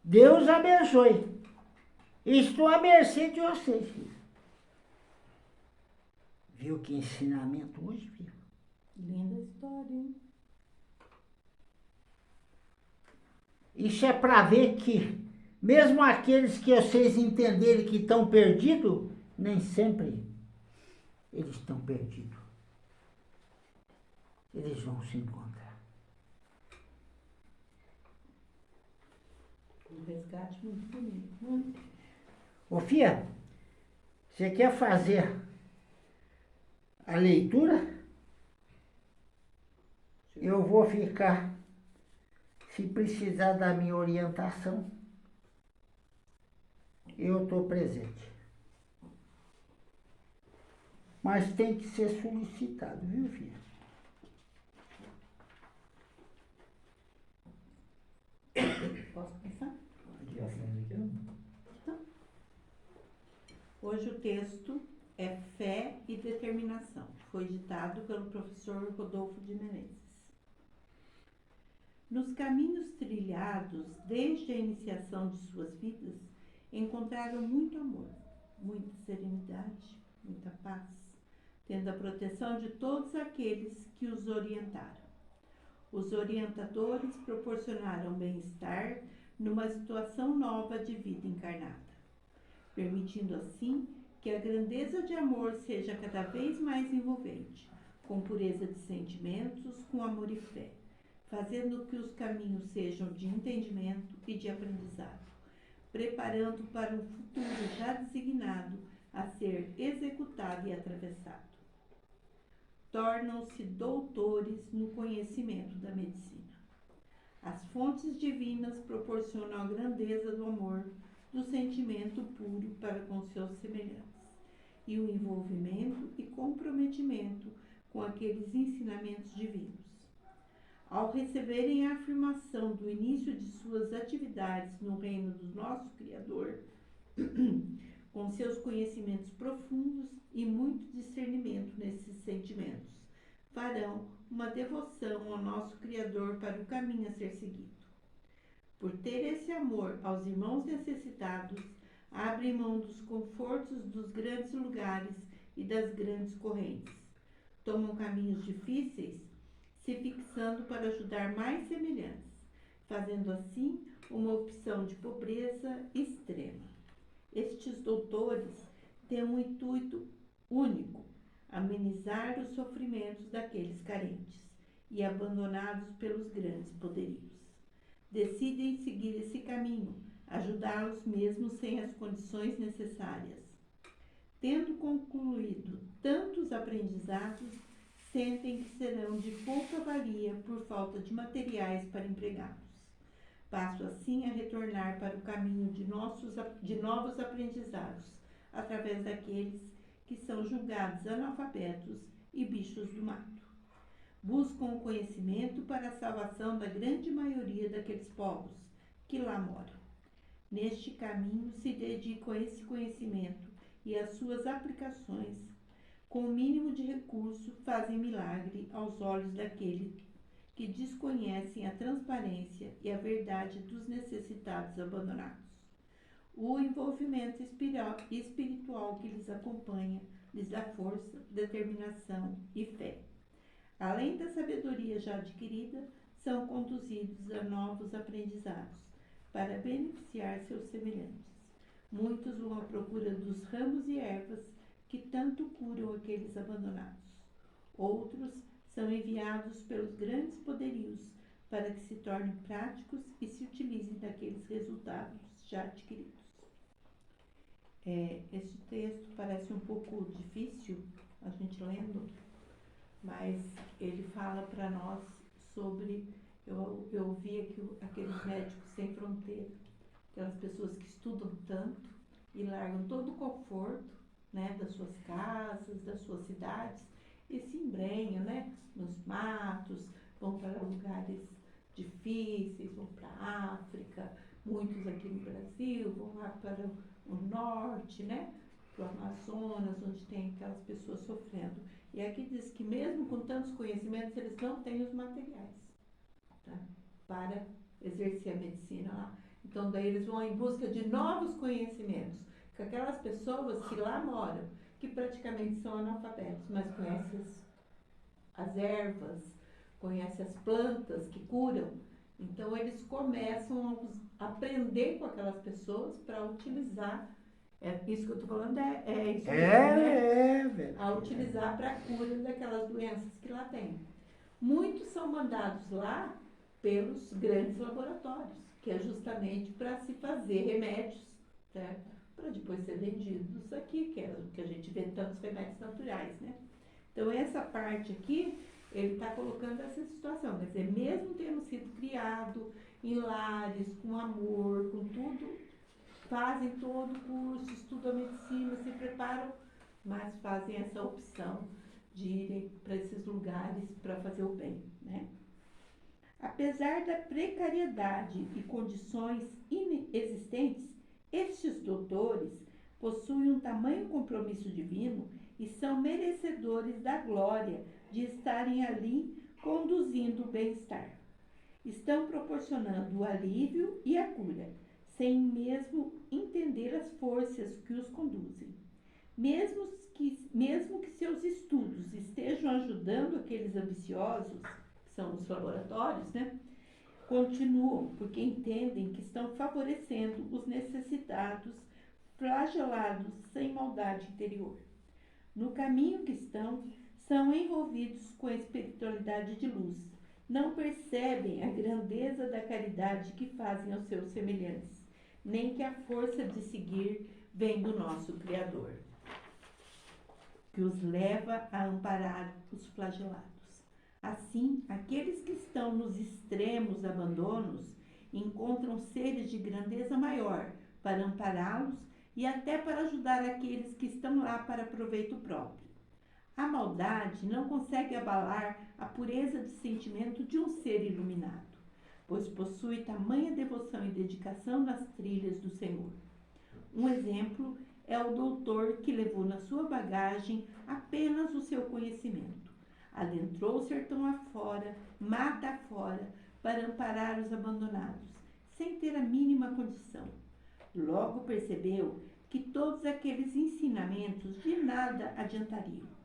Deus abençoe. Estou à mercê de vocês, filho. Viu que ensinamento hoje, filho? Linda história, hein? Isso é para ver que, mesmo aqueles que vocês entenderem que estão perdidos, nem sempre eles estão perdidos. Eles vão se encontrar. Um resgate muito bonito. Ô, Fia, você quer fazer a leitura? Eu vou ficar, se precisar da minha orientação, eu estou presente. Mas tem que ser solicitado, viu, filha? Posso começar? Aqui, Hoje o texto é Fé e Determinação. Foi ditado pelo professor Rodolfo de Menezes. Nos caminhos trilhados desde a iniciação de suas vidas, encontraram muito amor, muita serenidade, muita paz, tendo a proteção de todos aqueles que os orientaram. Os orientadores proporcionaram bem-estar numa situação nova de vida encarnada, permitindo assim que a grandeza de amor seja cada vez mais envolvente, com pureza de sentimentos, com amor e fé, fazendo que os caminhos sejam de entendimento e de aprendizado, preparando para um futuro já designado a ser executado e atravessado. Tornam-se doutores no conhecimento da medicina. As fontes divinas proporcionam a grandeza do amor, do sentimento puro para com seus semelhantes, e o envolvimento e comprometimento com aqueles ensinamentos divinos. Ao receberem a afirmação do início de suas atividades no reino do nosso Criador, com seus conhecimentos profundos e muito discernimento nesses sentimentos, farão uma devoção ao nosso Criador para o caminho a ser seguido. Por ter esse amor aos irmãos necessitados, abrem mão dos confortos dos grandes lugares e das grandes correntes. Tomam caminhos difíceis, se fixando para ajudar mais semelhantes, fazendo assim uma opção de pobreza extrema. Estes doutores têm um intuito único: amenizar os sofrimentos daqueles carentes e abandonados pelos grandes poderios. Decidem seguir esse caminho, ajudá-los mesmo sem as condições necessárias. Tendo concluído tantos aprendizados, sentem que serão de pouca valia por falta de materiais para empregá-los. Passo assim a retornar para o caminho de novos aprendizados, através daqueles que são julgados analfabetos e bichos do mato. Buscam o conhecimento para a salvação da grande maioria daqueles povos que lá moram. Neste caminho se dedicam a esse conhecimento e às suas aplicações. Com o mínimo de recurso, fazem milagre aos olhos daqueles que desconhecem a transparência e a verdade dos necessitados abandonados. O envolvimento espiritual que lhes acompanha lhes dá força, determinação e fé. Além da sabedoria já adquirida, são conduzidos a novos aprendizados, para beneficiar seus semelhantes. Muitos vão à procura dos ramos e ervas que tanto curam aqueles abandonados. Outros são enviados pelos grandes poderios para que se tornem práticos e se utilizem daqueles resultados já adquiridos. Este texto parece um pouco difícil a gente lendo, mas ele fala para nós sobre, eu vi aqui aqueles médicos sem fronteira, aquelas pessoas que estudam tanto e largam todo o conforto, né, das suas casas, das suas cidades, e se embrenham, né, nos matos, vão para lugares difíceis, vão para a África, muitos aqui no Brasil, vão lá para o norte, né, para o Amazonas, onde tem aquelas pessoas sofrendo. E aqui diz que mesmo com tantos conhecimentos, eles não têm os materiais, tá, para exercer a medicina lá. Então, daí eles vão em busca de novos conhecimentos, com aquelas pessoas que lá moram, que praticamente são analfabetos, mas conhecem as ervas, conhecem as plantas que curam. Então, eles começam a aprender com aquelas pessoas para utilizar, isso que eu estou falando é isso mesmo, né? Velho. A utilizar para a cura daquelas doenças que lá tem. Muitos são mandados lá pelos grandes laboratórios, que é justamente para se fazer remédios, certo? Para depois ser vendidos aqui, que é o que a gente vê tantos remédios naturais, né? Então, essa parte aqui, ele está colocando essa situação, quer dizer, mesmo tendo sido criado em lares, com amor, com tudo, fazem todo o curso, estudam medicina, se preparam, mas fazem essa opção de irem para esses lugares para fazer o bem, né? Apesar da precariedade e condições inexistentes, estes doutores possuem um tamanho compromisso divino e são merecedores da glória de estarem ali conduzindo o bem-estar. Estão proporcionando o alívio e a cura, sem mesmo entender as forças que os conduzem. Mesmo que seus estudos estejam ajudando aqueles ambiciosos, que são os laboratórios, né? Continuam, porque entendem que estão favorecendo os necessitados, flagelados, sem maldade interior. No caminho que estão, são envolvidos com a espiritualidade de luz. Não percebem a grandeza da caridade que fazem aos seus semelhantes, nem que a força de seguir vem do nosso Criador, que os leva a amparar os flagelados. Assim, aqueles que estão nos extremos abandonos encontram seres de grandeza maior para ampará-los e até para ajudar aqueles que estão lá para proveito próprio. A maldade não consegue abalar a pureza de sentimento de um ser iluminado, pois possui tamanha devoção e dedicação nas trilhas do Senhor. Um exemplo é o doutor que levou na sua bagagem apenas o seu conhecimento. Adentrou o sertão afora, mata afora, para amparar os abandonados, sem ter a mínima condição. Logo percebeu que todos aqueles ensinamentos de nada adiantariam.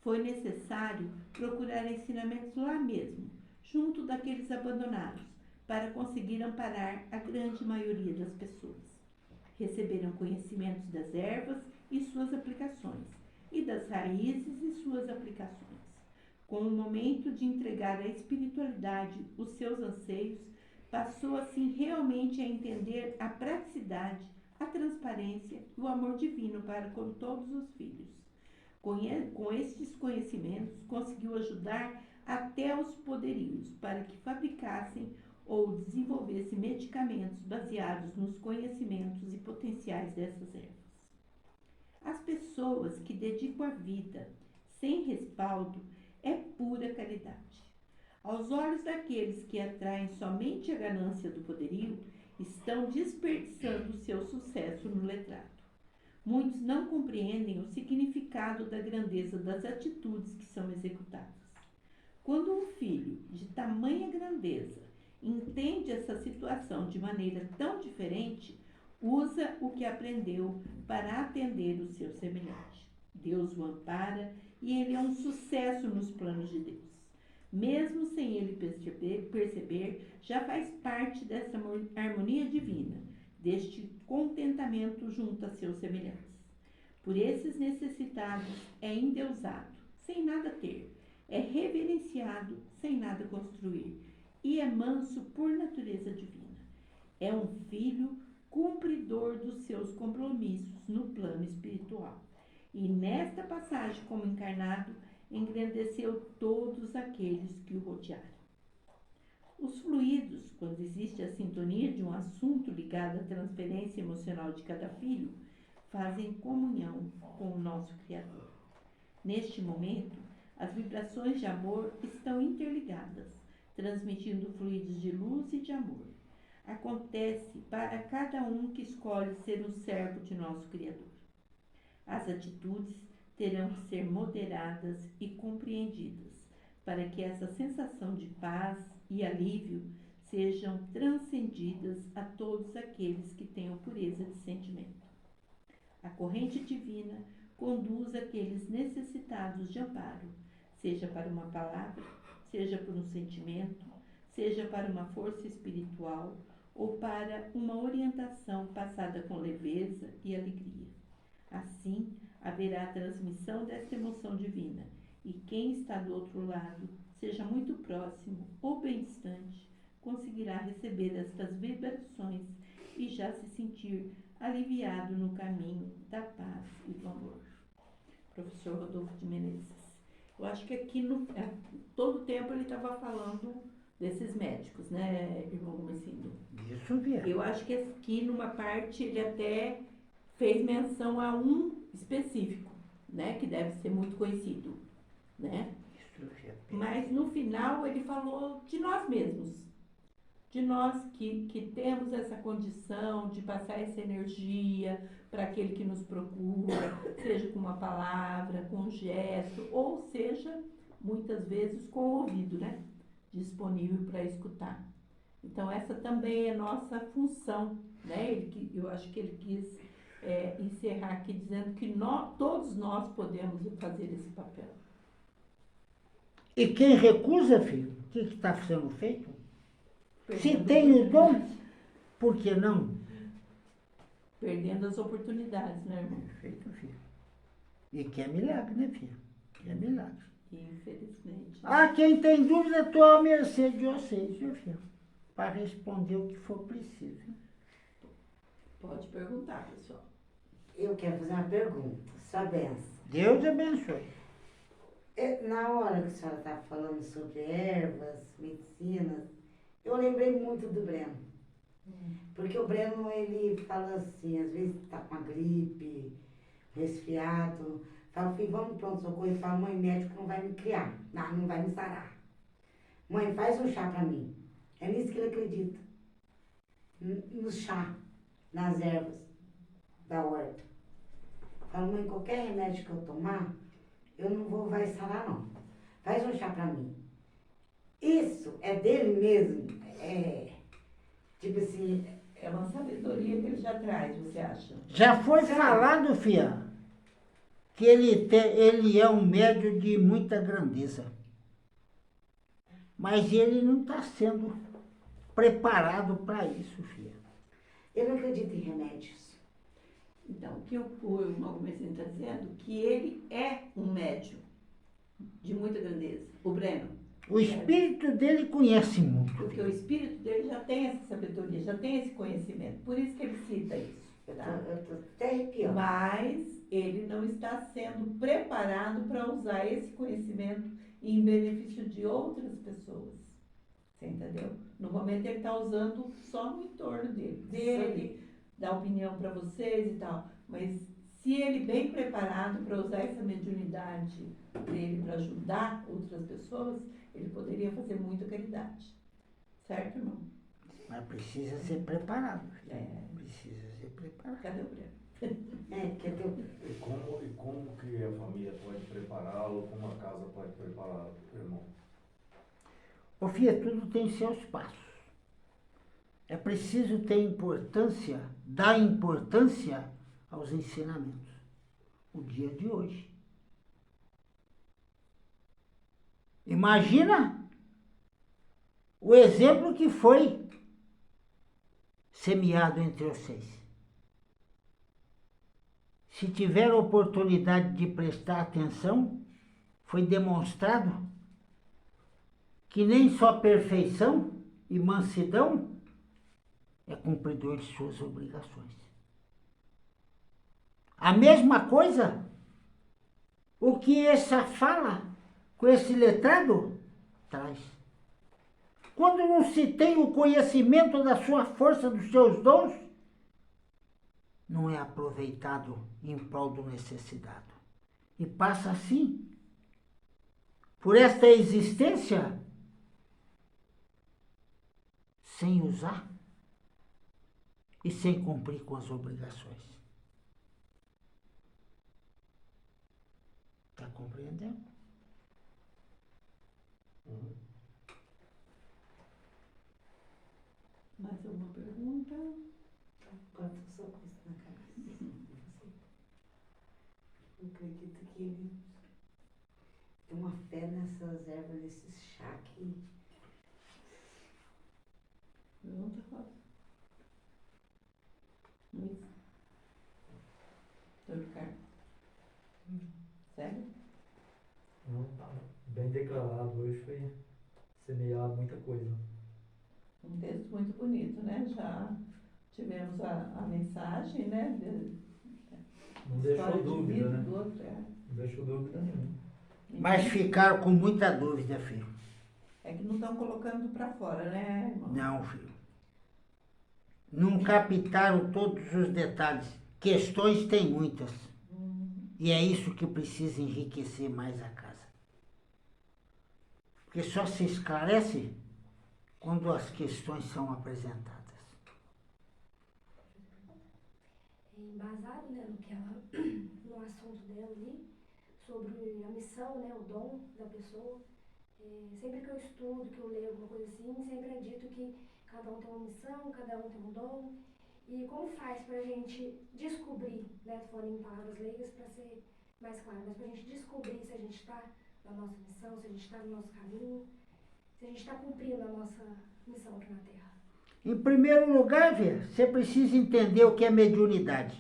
Foi necessário procurar ensinamentos lá mesmo, junto daqueles abandonados, para conseguir amparar a grande maioria das pessoas. Receberam conhecimentos das ervas e suas aplicações, e das raízes e suas aplicações. Com o momento de entregar à espiritualidade os seus anseios, passou assim realmente a entender a praticidade, a transparência e o amor divino para com todos os filhos. Com estes conhecimentos, conseguiu ajudar até os poderios para que fabricassem ou desenvolvessem medicamentos baseados nos conhecimentos e potenciais dessas ervas. As pessoas que dedicam a vida sem respaldo é pura caridade. Aos olhos daqueles que atraem somente a ganância do poderio, estão desperdiçando seu sucesso no letrado. Muitos não compreendem o significado da grandeza das atitudes que são executadas. Quando um filho de tamanha grandeza entende essa situação de maneira tão diferente, usa o que aprendeu para atender o seu semelhante. Deus o ampara e ele é um sucesso nos planos de Deus. Mesmo sem ele perceber, já faz parte dessa harmonia divina, deste contentamento junto a seus semelhantes. Por esses necessitados é endeusado, sem nada ter, é reverenciado, sem nada construir, e é manso por natureza divina. É um filho cumpridor dos seus compromissos no plano espiritual. E nesta passagem, como encarnado, engrandeceu todos aqueles que o rodearam. Os fluidos, quando existe a sintonia de um assunto ligado à transferência emocional de cada filho, fazem comunhão com o nosso Criador. Neste momento, as vibrações de amor estão interligadas, transmitindo fluidos de luz e de amor. Acontece para cada um que escolhe ser um servo de nosso Criador. As atitudes terão que ser moderadas e compreendidas, para que essa sensação de paz e alívio sejam transcendidas a todos aqueles que tenham pureza de sentimento. A corrente divina conduz aqueles necessitados de amparo, seja para uma palavra, seja por um sentimento, seja para uma força espiritual ou para uma orientação passada com leveza e alegria. Assim, haverá a transmissão desta emoção divina, e quem está do outro lado, seja muito próximo ou bem distante, conseguirá receber estas vibrações e já se sentir aliviado no caminho da paz e do amor. Professor Rodolfo de Menezes. Eu acho que aqui, todo tempo ele estava falando desses médicos, né, irmão Gomecindo? Isso mesmo. Eu acho que aqui numa parte ele até fez menção a um específico, né, que deve ser muito conhecido, né? Isso mesmo. Mas no final ele falou de nós mesmos, de nós que temos essa condição de passar essa energia para aquele que nos procura, seja com uma palavra, com um gesto, ou seja, muitas vezes com o ouvido, né? Disponível para escutar. Então essa também é nossa função, né? Eu acho que ele quis encerrar aqui dizendo que todos nós podemos fazer esse papel. E quem recusa, filho, o que está sendo feito? Se Perdendo tem o dom, por que não? Perdendo as oportunidades, né, irmão? Perfeito, filho. E que é milagre, né, filho? Que é milagre. Infelizmente. Ah, quem tem dúvida, estou à mercê de vocês, viu, filho? Para responder o que for preciso. Pode perguntar, pessoal. Eu quero fazer uma pergunta, sua benção. Deus abençoe. Na hora que a senhora estava falando sobre ervas, medicinas, eu lembrei muito do Breno. Porque o Breno, ele fala assim, às vezes está com a gripe, resfriado. Fala, filho, vamos pro pronto-socorro. Ele fala, mãe, médico não vai me criar, não vai me sarar. Mãe, faz um chá para mim. É nisso que ele acredita. No chá, nas ervas da horta. Fala, mãe, qualquer remédio que eu tomar, vai sarar não. Faz um chá para mim. Isso é dele mesmo. Tipo assim, É uma sabedoria que ele já traz, você acha? Já foi falado, filha, que ele é um médium de muita grandeza. Mas ele não está sendo preparado para isso, filha. eu não acredito em remédios. Então, o que o irmão Gomecindo está dizendo, que ele é um médium de muita grandeza, o Breno. O espírito dele conhece muito. Porque o espírito dele já tem essa sabedoria, já tem esse conhecimento. Por isso que ele cita isso. Tá? Eu tô até arrepiando. Mas ele não está sendo preparado para usar esse conhecimento em benefício de outras pessoas. Você entendeu? No momento ele está usando só no entorno dele, dá opinião para vocês e tal. Mas se ele bem preparado para usar essa mediunidade dele para ajudar outras pessoas, ele poderia fazer muita caridade. Certo, irmão? Mas precisa ser preparado, filha. É. Precisa ser preparado. Cadê o Breno? Porque eu E como que a família pode prepará-lo, como a casa pode prepará-lo, irmão? Ô filha, tudo tem seus passos. É preciso dar importância aos ensinamentos. O dia de hoje. Imagina o exemplo que foi semeado entre vocês. Se tiver oportunidade de prestar atenção, foi demonstrado que nem só perfeição e mansidão é cumpridor de suas obrigações. A mesma coisa, o que essa fala com esse letrado traz. Quando não se tem o conhecimento da sua força, dos seus dons, não é aproveitado em prol do necessitado. E passa assim, por esta existência, sem usar e sem cumprir com as obrigações. Está compreendendo? Mais alguma pergunta? Agora tô só com isso na cabeça. Eu acredito que ele tem uma fé nessas ervas, nesses chá que... Pergunta, Rosa. Luiz? Doutor Carlos? Sério? Não, tá bem declarado. Hoje foi semear muita coisa. Um texto muito bonito, né? Já tivemos a mensagem, né? Não História deixou de dúvida, vida né? do outro, Não deixou dúvida nenhuma. Mas ficaram com muita dúvida, filho. É que não estão colocando para fora, né, irmão? Não, filho. Não captaram todos os detalhes. Questões tem muitas. E é isso que precisa enriquecer mais a casa. Porque só se esclarece quando as questões são apresentadas. Embasado, né, no que ela, no assunto dela ali, sobre a missão, né, o dom da pessoa. Sempre que eu estudo, que eu leio alguma coisa assim, sempre é dito que cada um tem uma missão, cada um tem um dom. E como faz para a gente descobrir, né, falando em palavras leigas para ser mais claro, mas para a gente descobrir se a gente está na nossa missão, se a gente está no nosso caminho, se a gente está cumprindo a nossa missão aqui na Terra. Em primeiro lugar, filha, você precisa entender o que é mediunidade.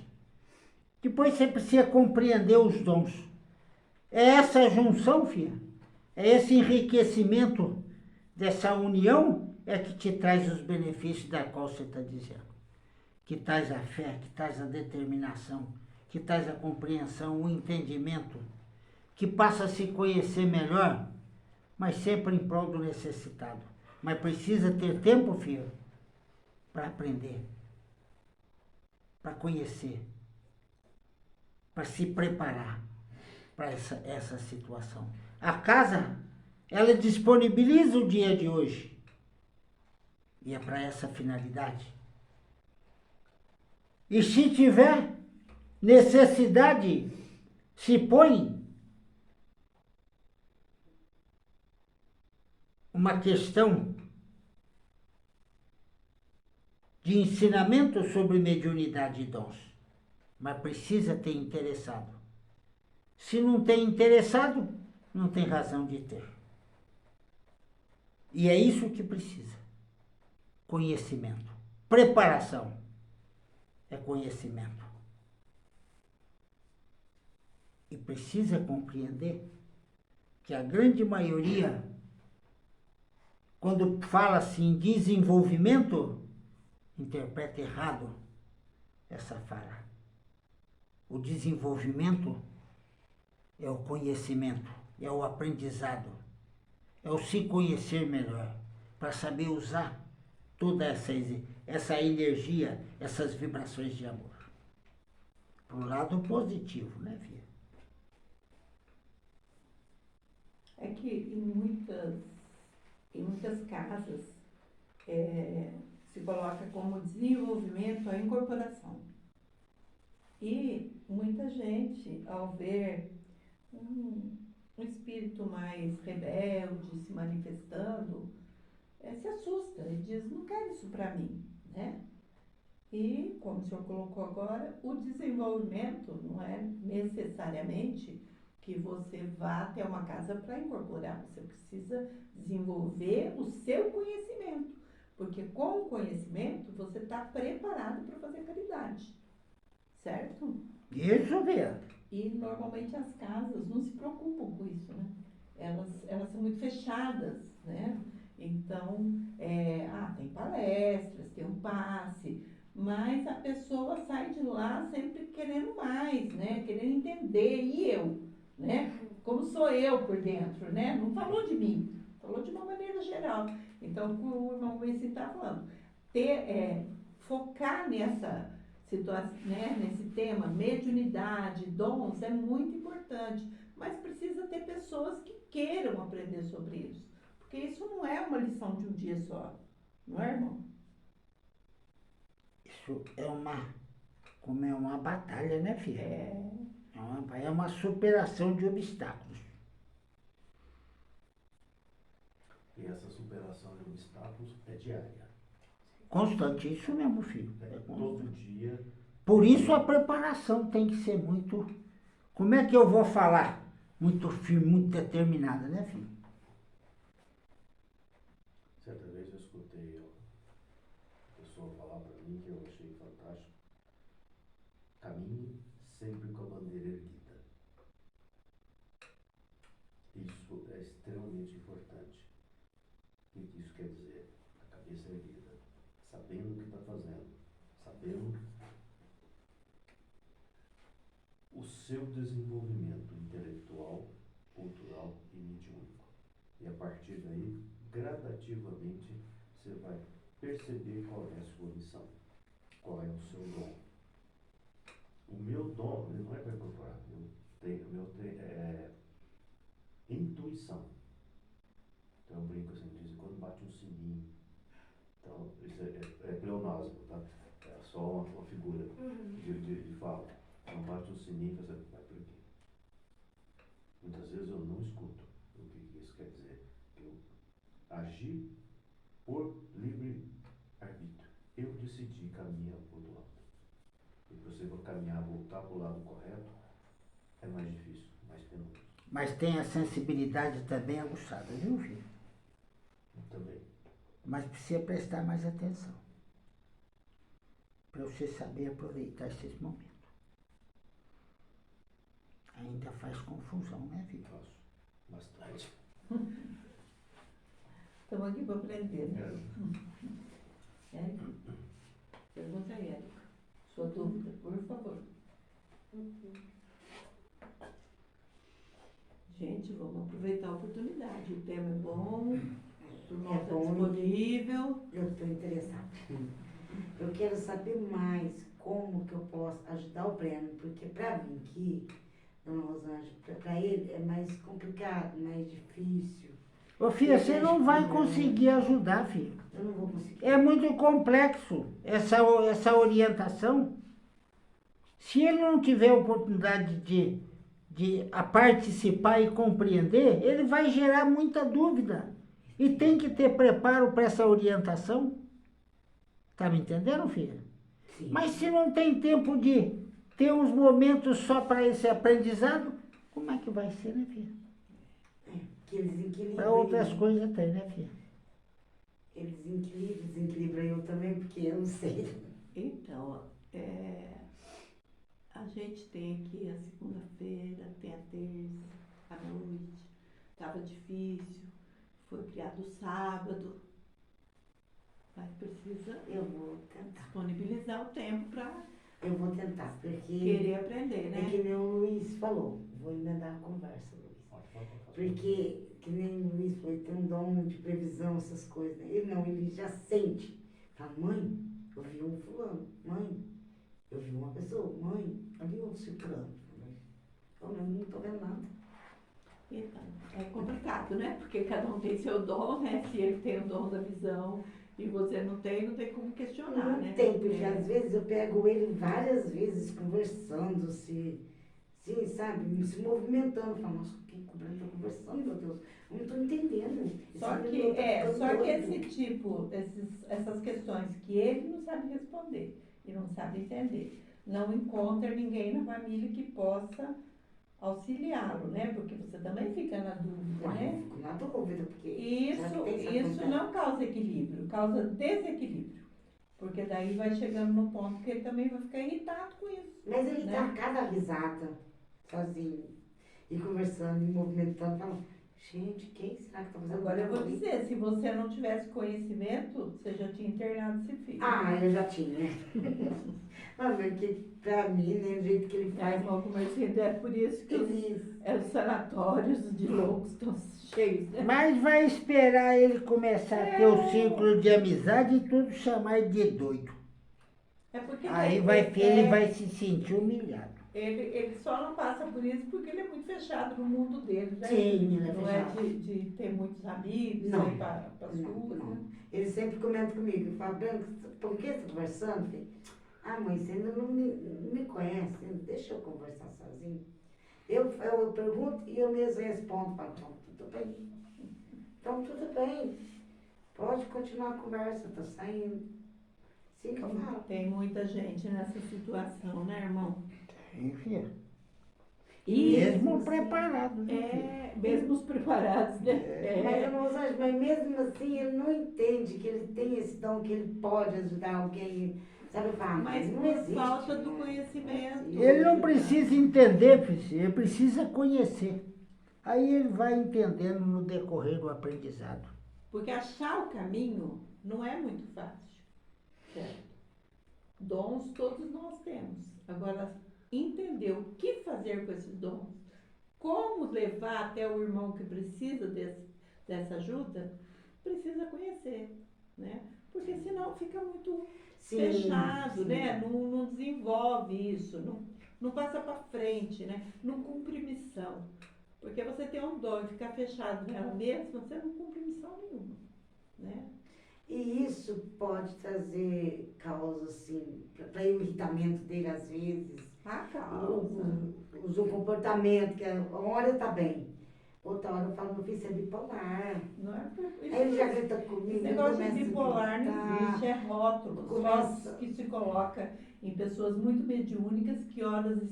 Depois você precisa compreender os dons. É essa junção, filha, é esse enriquecimento dessa união é que te traz os benefícios da qual você está dizendo. Que traz a fé, que traz a determinação, que traz a compreensão, o entendimento, que passa a se conhecer melhor, mas sempre em prol do necessitado. Mas precisa ter tempo, filho, para aprender, para conhecer, para se preparar para essa situação. A casa, ela disponibiliza o dia de hoje. E é para essa finalidade. E se tiver necessidade, se põe uma questão de ensinamento sobre mediunidade e dons. Mas precisa ter interessado. Se não tem interessado, não tem razão de ter. E é isso que precisa. Conhecimento. Preparação é conhecimento. E precisa compreender que a grande maioria, quando fala-se em desenvolvimento, interpreta errado essa fala. O desenvolvimento é o conhecimento, é o aprendizado, é o se conhecer melhor, para saber usar toda essa energia, essas vibrações de amor. Para o lado positivo, né, filha? É que em muitas casas se coloca como desenvolvimento a incorporação. E muita gente, ao ver um espírito mais rebelde se manifestando, se assusta e diz, não quero isso para mim, né? E, como o senhor colocou agora, o desenvolvimento não é necessariamente que você vá até uma casa para incorporar, você precisa desenvolver o seu conhecimento, porque com o conhecimento você está preparado para fazer caridade, certo? Isso, filha. E normalmente as casas não se preocupam com isso, né? Elas são muito fechadas, né? Então, tem palestras, tem um passe, mas a pessoa sai de lá sempre querendo mais, né? Querendo entender, e eu, né? Como sou eu por dentro, né? Não falou de mim, falou de uma maneira geral. Então, o irmão Luiz está falando, focar nessa situação, né? Nesse tema, mediunidade, dons, é muito importante, mas precisa ter pessoas que queiram aprender sobre isso, porque isso não é uma lição de um dia só, não é, irmão? Isso é uma batalha, né, filha? É uma superação de obstáculos. E essa superação de obstáculos é diária. Constante, isso mesmo, filho. É É todo constante. dia. Por isso a preparação tem que ser muito. Como é que eu vou falar? Muito firme, muito determinada, né, filho? Certa vez eu escutei uma pessoa falar para mim que eu achei fantástico. Caminhe sempre com a bandeira erguida. Isso é extremamente importante. O que isso quer dizer? A cabeça erguida, sabendo o que está fazendo, sabendo o seu desenvolvimento intelectual, cultural e mediúnico. E a partir daí, gradativamente, você vai perceber qual é a sua missão, qual é o seu dom. O meu dom, ele não é para incorporar, o meu é intuição. Então eu brinco assim, de vez em quando bate um sininho. Então, isso é pleonasmo, tá? É só uma figura de fala. Então bate um sininho e você vai por aqui. Muitas vezes eu não escuto o que isso quer dizer. Eu agi por livre arbítrio. Eu decidi caminhar para o lado. E para você caminhar, voltar para o lado correto, é mais difícil, mais penoso. Mas tem a sensibilidade também aguçada, viu, filho? Também. Mas precisa prestar mais atenção. Para você saber aproveitar esses momentos. Ainda faz confusão, né, filho? Faço bastante. Estamos aqui para aprender, né? Érica? Pergunta aí, Érica. Sua dúvida, por favor. Gente, vamos aproveitar a oportunidade. O tema é bom, o turmal está bom. disponível. Eu estou interessada. Eu quero saber mais como que eu posso ajudar o Breno, porque para mim aqui, dona Rosângela, para ele é mais complicado, mais difícil. Ô, filha, você não vai conseguir ajudar, filho. Eu não vou conseguir. É muito complexo essa orientação. Se ele não tiver oportunidade de participar e compreender, ele vai gerar muita dúvida. E tem que ter preparo para essa orientação. Tá me entendendo, filha? Sim. Mas se não tem tempo de ter uns momentos só para esse aprendizado, como é que vai ser, né, filha? Que eles equilibram. Para outras coisas tem, né, filha? Eles desequilibram eu também, porque eu não sei. Então, a gente tem aqui a segunda-feira, tem a terça, à noite. Estava difícil, foi criado o sábado. Mas precisa Eu vou tentar. disponibilizar o tempo para Eu vou tentar, porque querer aprender, é né? que nem o Luiz falou. Vou emendar a conversa, Luiz. Porque, que nem o Luiz falou, ele tem um dom de previsão, essas coisas. Né? Ele não, ele já sente. Fala, mãe, eu vi um fulano. Mãe, eu vi uma pessoa. Mãe, ali o ciclano. Eu não estou vendo nada. Então, é complicado, né? Porque cada um tem seu dom, né? Se ele tem o dom da visão e você não tem como questionar, né? Não tem, porque às vezes eu pego ele várias vezes conversando, sim, sabe? Se movimentando. Falo, nossa, o que o Breno está conversando, meu Deus? Eu não estou entendendo. Só Esse que, menino tá ficando só que doido. esse tipo, essas questões que ele não sabe responder e não sabe entender, não encontra ninguém na família que possa auxiliá-lo, né? Porque você também fica na dúvida, Uai, eu né? fico na dúvida, porque será que tem essa Isso acontece? não causa equilíbrio, causa desequilíbrio. Porque daí vai chegando no ponto que ele também vai ficar irritado com isso. Mas ele né? dá cada risada, sozinho, e conversando, e movimentando, falando, gente, quem será que está fazendo Agora eu vou ali? dizer, se você não tivesse conhecimento, você já tinha internado esse filho. Ah, eu já tinha. Mas porque pra mim, né, o jeito que ele Mas, faz, irmão, comerciante, é por isso que ele... os sanatórios de loucos estão cheios, né? Mas vai esperar ele começar a ter o círculo de amizade e tudo chamar ele de doido. É porque Aí ele, ele vai se sentir humilhado. ele só não passa por isso porque ele é muito fechado no mundo dele, né? Sim, ele é Não fechado. é de ter muitos amigos, Não, sair para as Não, ruas, não. né? Ele sempre comenta comigo, ele fala, Branco, por que você está conversando, filho? Ah, mãe, você ainda não me conhece, deixa eu conversar sozinho. Eu pergunto e eu mesmo respondo, falo, então, tudo bem. Então, tudo bem. Pode continuar a conversa, estou saindo. Sim, que eu falo. Tem muita gente nessa situação, né, irmão? Sim, filha. E Mesmo preparado, né, filha? mesmo os preparados, né? Mas, irmãos, mas mesmo assim ele não entende que ele tem esse dom, que ele pode ajudar alguém. Sabe, fala, Mas não por existe. falta do Não conhecimento. existe. Ele não precisa entender, filho, ele precisa conhecer. Aí ele vai entendendo no decorrer do aprendizado. Porque achar o caminho não é muito fácil, certo? Dons todos nós temos. Agora, entender o que fazer com esses dons, como levar até o irmão que precisa dessa ajuda, precisa conhecer, né? Porque senão fica muito Sim, fechado, sim. né? Não desenvolve isso, não passa para frente, né? Não cumpre missão. Porque você tem um dom e ficar fechado nela mesma, você não cumpre missão nenhuma, né? E isso pode trazer causa, assim, para o irritamento dele às vezes. A causa. O comportamento, que uma hora tá bem, outra hora eu falo, meu filho, você é bipolar. Não é por, isso, Aí ele já grita comigo, esse ele negócio de começa a bipolar não gritar. existe, é rótulo, Começa- só que se coloca em pessoas muito mediúnicas que horas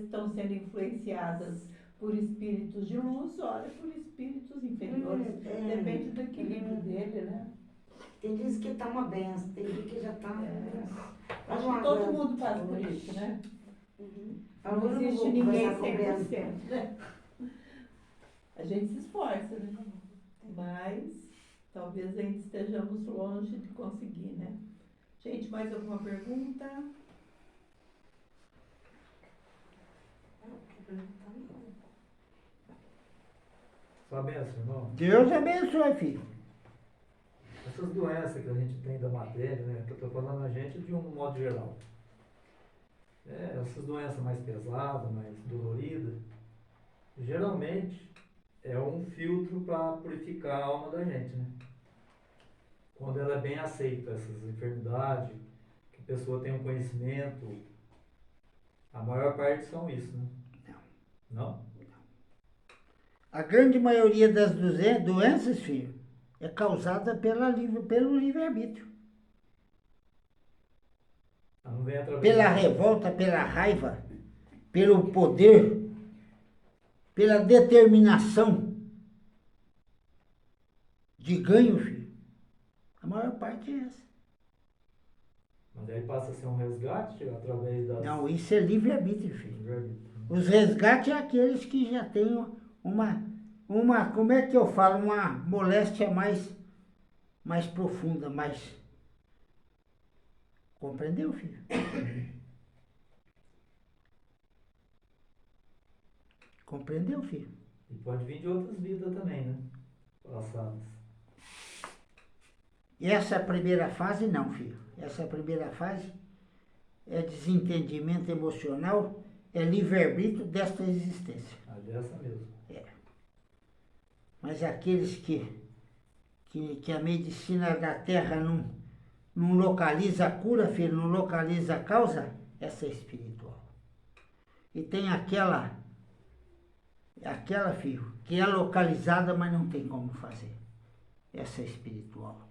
estão sendo influenciadas por espíritos de luz, horas por espíritos inferiores. Depende do equilíbrio dele, né? Tem dias que tá uma benção, tem dia que já tá. Acho que todo mundo passa por isso, né? Falou, Não eu existe vou ninguém conversar com o Breno. 100%, né? A gente se esforça, né? Mas talvez ainda estejamos longe de conseguir, né? Gente, mais alguma pergunta? Sua bênção, irmão. Deus abençoe, filho. Essas doenças que a gente tem da matéria, né? Que eu estou falando a gente de um modo geral. Essas doenças mais pesadas, mais doloridas, geralmente é um filtro para purificar a alma da gente, né? Quando ela é bem aceita, essas enfermidades, que a pessoa tem um conhecimento, a maior parte são isso, né? Não? A grande maioria das doenças, filho, é causada pelo livre-arbítrio. Ela não vem através Pela revolta, pela raiva, pelo poder, pela determinação de ganho, filho. A maior parte é essa. Mas aí passa a ser um resgate através das... Não, isso é livre-arbítrio, filho. livre-arbítrio. Os resgates é aqueles que já têm como é que eu falo, uma moléstia mais profunda, mais... Compreendeu, filho? Compreendeu, filho? E pode vir de outras vidas também, né? Passadas. E essa primeira fase não, filho. Essa primeira fase é desentendimento emocional, é livre-arbítrio desta existência. A dessa mesmo. Mas aqueles que a medicina da terra não localiza a cura, filho, não localiza a causa, essa é espiritual. E tem aquela, filho, que é localizada, mas não tem como fazer. Essa é espiritual.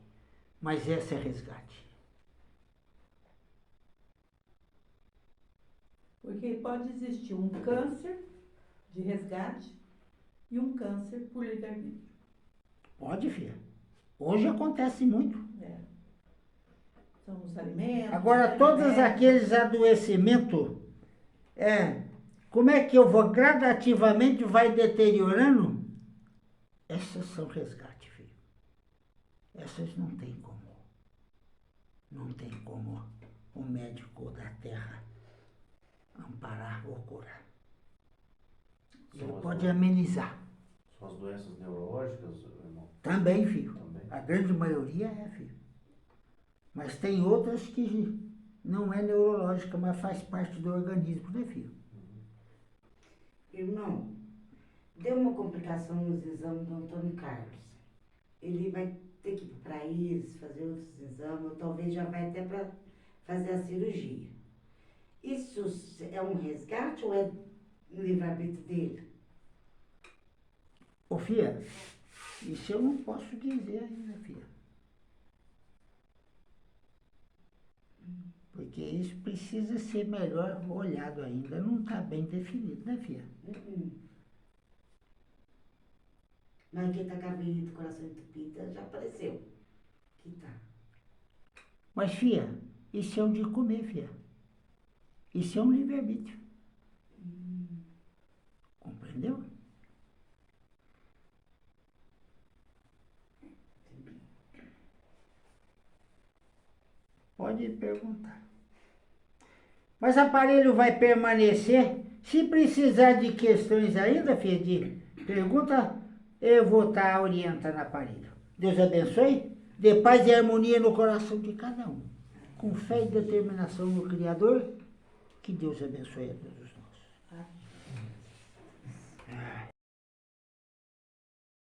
Mas essa é resgate. Porque pode existir um câncer de resgate e um câncer por livre-arbítrio. Pode, filha. Hoje acontece muito. São os alimentos. Agora, né, todos remédios. aqueles adoecimentos, como é que eu vou gradativamente vai deteriorando? Essas são resgate, filho. Essas não tem como. Não tem como o médico da terra amparar ou curar. Ele São as pode doenças- amenizar. São as doenças neurológicas, irmão? Também, filho. Também. A grande maioria é, filho. Mas tem outras que não é neurológica, mas faz parte do organismo, né, filho? Irmão, deu uma complicação nos exames do Antônio Carlos. Ele vai ter que ir para Paris, fazer outros exames, ou talvez já vai até para fazer a cirurgia. Isso é um resgate ou é um livre-arbítrio dele? Ô, filha, isso eu não posso dizer ainda, filha. Porque isso precisa ser melhor olhado ainda, não está bem definido, né, filha? Mas quem tá com a veia do coração entupida já apareceu. Que tá. Mas, filha, isso é um de comer, filha. Isso é um livre-arbítrio. Compreendeu? Pode perguntar. Mas o aparelho vai permanecer. Se precisar de questões ainda, filha, de pergunta, eu vou estar orientando o aparelho. Deus abençoe. Dê paz e harmonia no coração de cada um. Com fé e determinação no Criador, que Deus abençoe a todos.